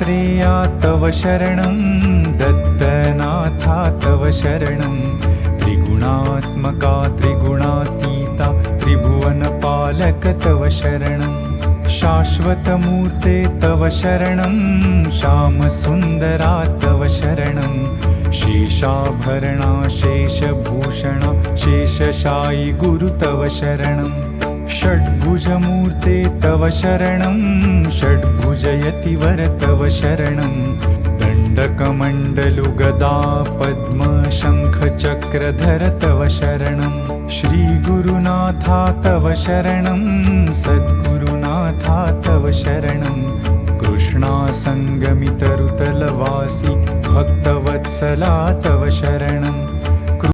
दत्तात्रेया तव शरणं दत्तनाथा तव शरणं त्रिगुणात्मका त्रिगुणातीता त्रिभुवनपालक तव शरणं शाश्वतमूर्ते तव शरणं श्यामसुन्दरा तव शरणं शेषाभरणा शेषभूषणा शेषशायि गुरु तव शरणं षड्भुजमूर्ते तव शरणं षड्भुजयतिवर तव शरणं दण्डकमण्डलुगदा पद्मशङ्खचक्रधर तव शरणं श्रीगुरुनाथा तव शरणं सद्गुरुनाथा तव शरणं कृष्णासङ्गमितरुतलवासी भक्तवत्सला तव शरणं